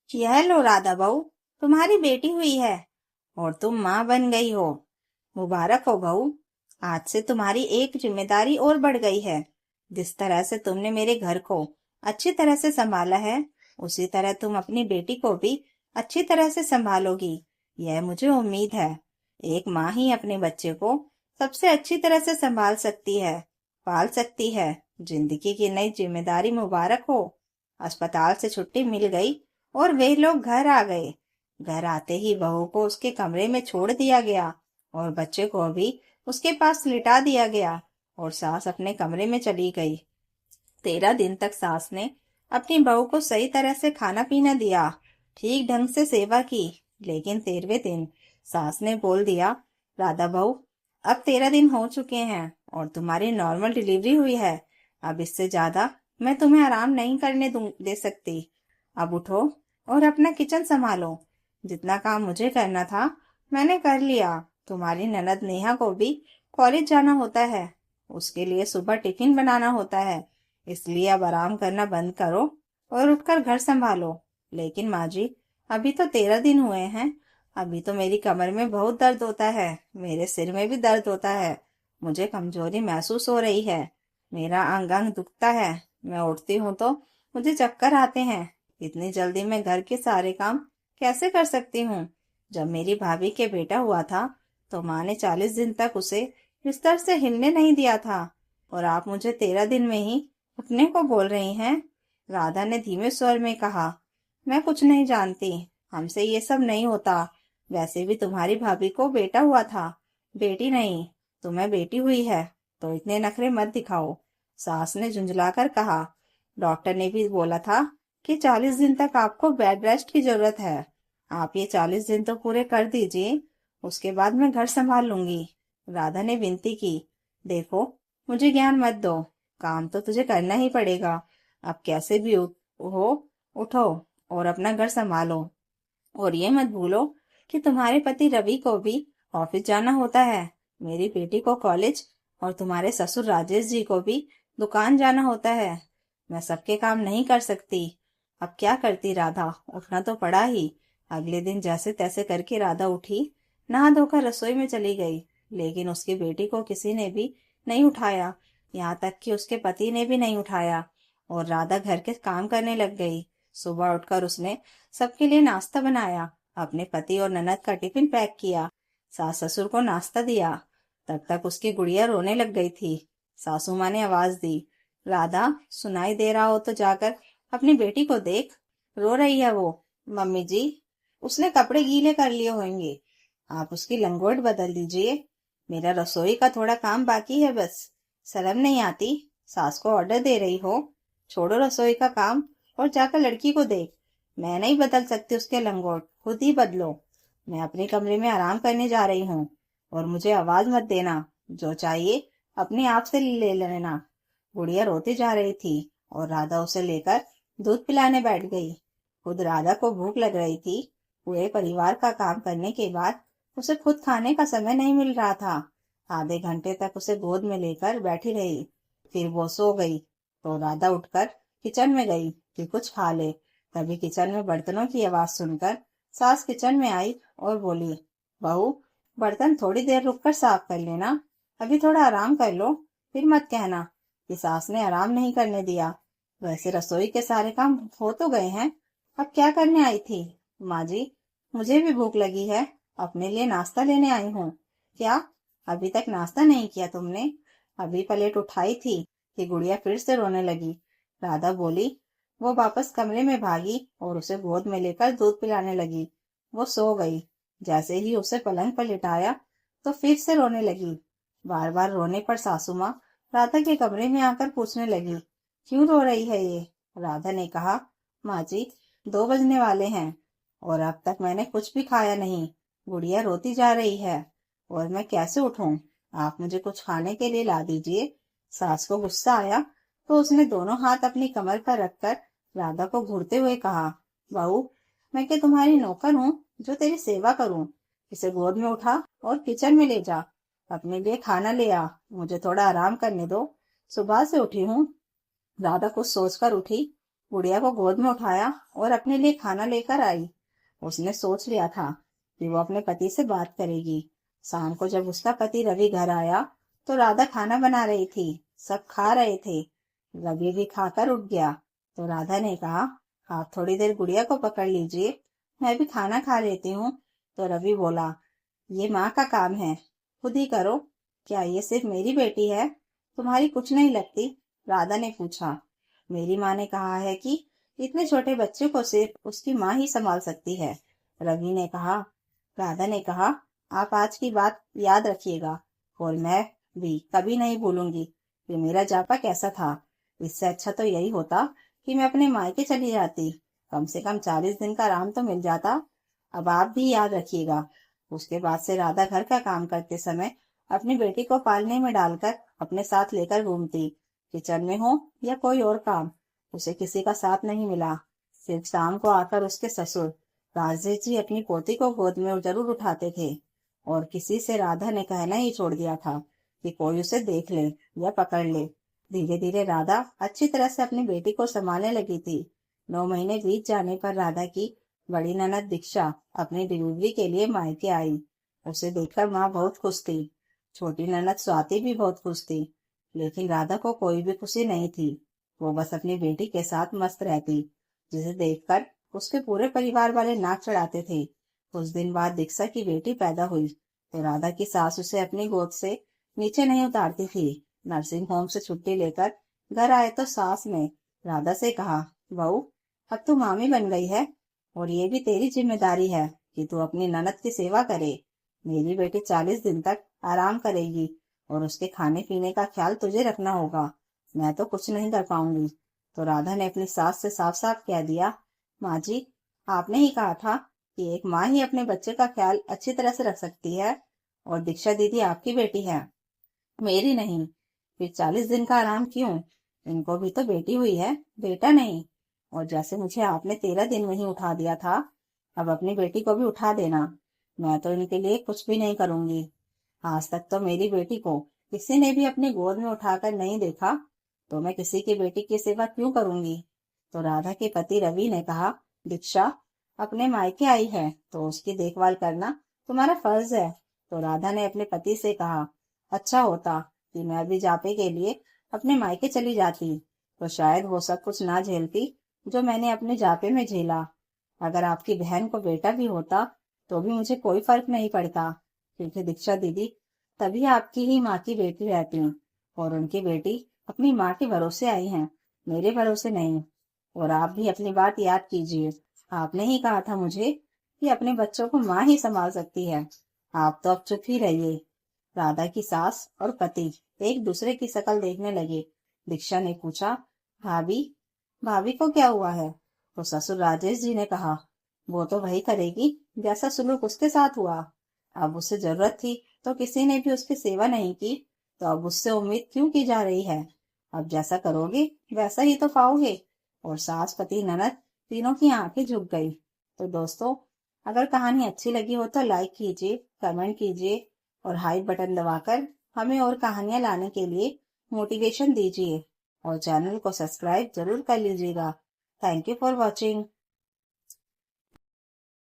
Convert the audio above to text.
यह लो राधा बहू, तुम्हारी बेटी हुई है और तुम माँ बन गई हो। मुबारक हो बहू। आज से तुम्हारी एक जिम्मेदारी और बढ़ गई है। जिस तरह से तुमने मेरे घर को अच्छी तरह से संभाला है, उसी तरह तुम अपनी बेटी को भी अच्छी तरह से संभालोगी। यह मुझे उम्मीद है। एक माँ ही अपने बच्चे को सबसे अच्छी तरह से संभाल सकती है, पाल सकती है। जिंदगी की नई जिम्मेदारी मुबारक हो। अस्पताल से छुट्टी मिल गई और वे लोग घर आ गए। घर आते ही बहू को उसके कमरे में छोड़ दिया गया और बच्चे को भी उसके पास लिटा दिया गया और सास अपने कमरे में चली गई। 13 दिन तक सास ने अपनी बहू को सही तरह से खाना पीना दिया, ठीक ढंग से सेवा की। लेकिन 13वें दिन सास ने बोल दिया, राधा बहू, अब 13 दिन हो चुके हैं और तुम्हारी नॉर्मल डिलीवरी हुई है। अब इससे ज्यादा मैं तुम्हें आराम नहीं करने दे सकती। अब उठो और अपना किचन संभालो। जितना काम मुझे करना था मैंने कर लिया। तुम्हारी ननद नेहा को भी कॉलेज जाना होता है, उसके लिए सुबह टिफिन बनाना होता है। इसलिए अब आराम करना बंद करो और उठकर घर संभालो। लेकिन माँ जी, अभी तो 13 दिन हुए हैं। अभी तो मेरी कमर में बहुत दर्द होता है, मेरे सिर में भी दर्द होता है। मुझे कमजोरी महसूस हो रही है। मेरा अंग अंग दुखता है। मैं उठती हूँ तो मुझे चक्कर आते हैं। इतनी जल्दी मैं घर के सारे काम कैसे कर सकती हूँ? जब मेरी भाभी के बेटा हुआ था तो माँ ने 40 दिन तक उसे बिस्तर से हिलने नहीं दिया था, और आप मुझे 13 दिन में ही उठने को बोल रही हैं। राधा ने धीमे स्वर में कहा, मैं कुछ नहीं जानती, हमसे ये सब नहीं होता। वैसे भी तुम्हारी भाभी को बेटा हुआ था, बेटी नहीं। तुम्हें बेटी हुई है तो इतने नखरे मत दिखाओ, सास ने झुंझलाकर कहा। डॉक्टर ने भी बोला था कि 40 दिन तक आपको बेड रेस्ट की जरूरत है। आप ये 40 दिन तो पूरे कर दीजिए, उसके बाद मैं घर संभाल लूंगी। राधा ने विनती की। देखो, मुझे ज्ञान मत दो, काम तो तुझे करना ही पड़ेगा। अब कैसे भी हो, उठो और अपना घर संभालो। और ये मत भूलो कि तुम्हारे पति रवि को भी ऑफिस जाना होता है, मेरी बेटी को कॉलेज, और तुम्हारे ससुर राजेश जी को भी दुकान जाना होता है। मैं सबके काम नहीं कर सकती। अब क्या करती राधा, उठना तो पड़ा ही। अगले दिन जैसे तैसे करके राधा उठी, नहा धोकर रसोई में चली गई। लेकिन उसकी बेटी को किसी ने भी नहीं उठाया, यहाँ तक कि उसके पति ने भी नहीं उठाया। और राधा घर के काम करने लग गई। सुबह उठकर उसने सबके लिए नाश्ता बनाया, अपने पति और ननद का टिफिन पैक किया, सास ससुर को नाश्ता दिया। तब तक उसकी गुड़िया रोने लग गई थी। सासू माँ ने आवाज दी, राधा, सुनाई दे रहा हो तो जाकर अपनी बेटी को देख, रो रही है वो। मम्मी जी, उसने कपड़े गीले कर लिए होंगे, आप उसकी लंगोट बदल दीजिए। मेरा रसोई का थोड़ा काम बाकी है बस। शर्म नहीं आती? सास को ऑर्डर दे रही हो? छोड़ो रसोई का काम और जाकर लड़की को देख। मैं नहीं बदल सकती उसके लंगोट, खुद ही बदलो। मैं अपने कमरे में आराम करने जा रही हूँ और मुझे आवाज मत देना। जो चाहिए अपने आप से ले लेना। गुड़िया रोती जा रही थी और राधा उसे लेकर दूध पिलाने बैठ गई। खुद राधा को भूख लग रही थी। पूरे परिवार का काम करने के बाद उसे खुद खाने का समय नहीं मिल रहा था। आधे घंटे तक उसे गोद में लेकर बैठी रही, फिर वो सो गई। तो राधा उठकर किचन में गई कि कुछ खा ले। तभी किचन में बर्तनों की आवाज सुनकर सास किचन में आई और बोली, बहू, बर्तन थोड़ी देर रुककर साफ कर लेना, अभी थोड़ा आराम कर लो। फिर मत कहना कि सास ने आराम नहीं करने दिया। वैसे रसोई के सारे काम हो तो गए हैं, अब क्या करने आई थी? माँ जी, मुझे भी भूख लगी है, अपने लिए नाश्ता लेने आई हूँ। क्या, अभी तक नाश्ता नहीं किया तुमने? अभी प्लेट उठाई थी कि गुड़िया फिर से रोने लगी। राधा बोली। वो वापस कमरे में भागी और उसे गोद में लेकर दूध पिलाने लगी। वो सो गई। जैसे ही उसे पलंग पर लिटाया तो फिर से रोने लगी। बार बार रोने पर सासू माँ राधा के कमरे में आकर पूछने लगी, क्यों रो रही है ये? राधा ने कहा, माँ जी, 2 बजने वाले हैं और अब तक मैंने कुछ भी खाया नहीं। गुड़िया रोती जा रही है और मैं कैसे उठूं? आप मुझे कुछ खाने के लिए ला दीजिए। सास को गुस्सा आया तो उसने दोनों हाथ अपनी कमर पर रखकर राधा को घूरते हुए कहा, बहू, मैं क्या तुम्हारी नौकर हूँ जो तेरी सेवा करूं? इसे गोद में उठा और किचन में ले जा। अपने लिए खाना ले आ, मुझे थोड़ा आराम करने दो, सुबह से उठी हूँ। राधा कुछ सोचकर उठी। गुड़िया को गोद में उठाया और अपने लिए खाना लेकर आई। उसने सोच लिया था कि वो अपने पति से बात करेगी। शाम को जब उसका पति रवि घर आया तो राधा खाना बना रही थी। सब खा रहे थे। रवि भी खाकर उठ गया तो राधा ने कहा, आप थोड़ी देर गुड़िया को पकड़ लीजिए, मैं भी खाना खा लेती हूँ। तो रवि बोला, ये माँ का काम है, खुद ही करो। क्या ये सिर्फ मेरी बेटी है, तुम्हारी कुछ नहीं लगती? राधा ने पूछा। मेरी माँ ने कहा है कि इतने छोटे बच्चे को सिर्फ उसकी माँ ही संभाल सकती है, रवि ने कहा। राधा ने कहा, आप आज की बात याद रखिएगा और मैं भी कभी नहीं भूलूंगी कि मेरा जापा कैसा था। इससे अच्छा तो यही होता कि मैं अपने मायके चली जाती, कम से कम 40 दिन का आराम तो मिल जाता। अब आप भी याद रखिएगा। उसके बाद से राधा घर का काम करते समय अपनी बेटी को पालने में डालकर अपने साथ लेकर घूमती। किचन में हो या कोई और काम, उसे किसी का साथ नहीं मिला। सिर्फ शाम को आकर उसके ससुर राजेश जी अपनी पोती को गोद में जरूर उठाते थे और किसी से राधा ने कहना ही छोड़ दिया था कि कोई उसे देख ले या पकड़ ले। धीरे धीरे राधा अच्छी तरह से अपनी बेटी को संभालने लगी थी। 9 महीने बीत जाने पर राधा की बड़ी ननद दीक्षा अपनी डिलीवरी के लिए मायके आई। उसे देखकर माँ बहुत खुश थी। छोटी ननद स्वाति भी बहुत खुश थी, लेकिन राधा को कोई भी खुशी नहीं थी। वो बस अपनी बेटी के साथ मस्त रहती, जिसे देखकर उसके पूरे परिवार वाले नाक चढ़ाते थे। कुछ दिन बाद दीक्षा की बेटी पैदा हुई तो राधा की सास उसे अपनी गोद से नीचे नहीं उतारती थी। नर्सिंग होम से छुट्टी लेकर घर आए तो सास ने राधा से कहा, बहू, अब तू मामी बन गई है और ये भी तेरी जिम्मेदारी है कि तू अपनी ननद की सेवा करे। मेरी बेटी 40 दिन तक आराम करेगी और उसके खाने पीने का ख्याल तुझे रखना होगा। मैं तो कुछ नहीं कर पाऊंगी। तो राधा ने अपनी सास से साफ साफ कह दिया, माँ जी, आपने ही कहा था कि एक माँ ही अपने बच्चे का ख्याल अच्छी तरह से रख सकती है और दीक्षा दीदी आपकी बेटी है, मेरी नहीं। फिर 40 दिन का आराम क्यों? इनको भी तो बेटी हुई है, बेटा नहीं। और जैसे मुझे आपने 13 दिन में ही उठा दिया था, अब अपनी बेटी को भी उठा देना। मैं तो इनके लिए कुछ भी नहीं करूंगी। आज तक तो मेरी बेटी को किसी ने भी अपनी गोद में उठाकर नहीं देखा, तो मैं किसी की बेटी की सेवा क्यों करूंगी? तो राधा के पति रवि ने कहा, दीक्षा अपने मायके आई है तो उसकी देखभाल करना तुम्हारा फर्ज है। तो राधा ने अपने पति से कहा, अच्छा होता कि मैं भी जापे के लिए अपने मायके चली जाती, तो शायद वो सब कुछ ना झेलती जो मैंने अपने जापे में झेला। अगर आपकी बहन को बेटा भी होता तो भी मुझे कोई फर्क नहीं पड़ता, क्योंकि दीक्षा दीदी तभी आपकी ही माँ की बेटी रहती हैं और उनकी बेटी अपनी माँ के भरोसे आई हैं, मेरे भरोसे नहीं। और आप भी अपनी बात याद कीजिए, आपने ही कहा था मुझे कि अपने बच्चों को माँ ही संभाल सकती है। आप तो अब चुप ही रहिए। राधा की सास और पति एक दूसरे की शक्ल देखने लगे। दीक्षा ने पूछा, भाभी, भाभी को क्या हुआ है? तो ससुर राजेश जी ने कहा, वो तो वही करेगी जैसा सुलूक उसके साथ हुआ। अब उससे जरूरत थी तो किसी ने भी उसकी सेवा नहीं की, तो अब उससे उम्मीद क्यों की जा रही है? अब जैसा करोगे वैसा ही तो पाओगे। और सास, पति, ननद तीनों की आंखें झुक गई। तो दोस्तों, अगर कहानी अच्छी लगी हो तो लाइक कीजिए, कमेंट कीजिए और हाइप बटन दबाकर हमें और कहानियां लाने के लिए मोटिवेशन दीजिए और चैनल को सब्सक्राइब जरूर कर लीजिएगा। Thank you for watching.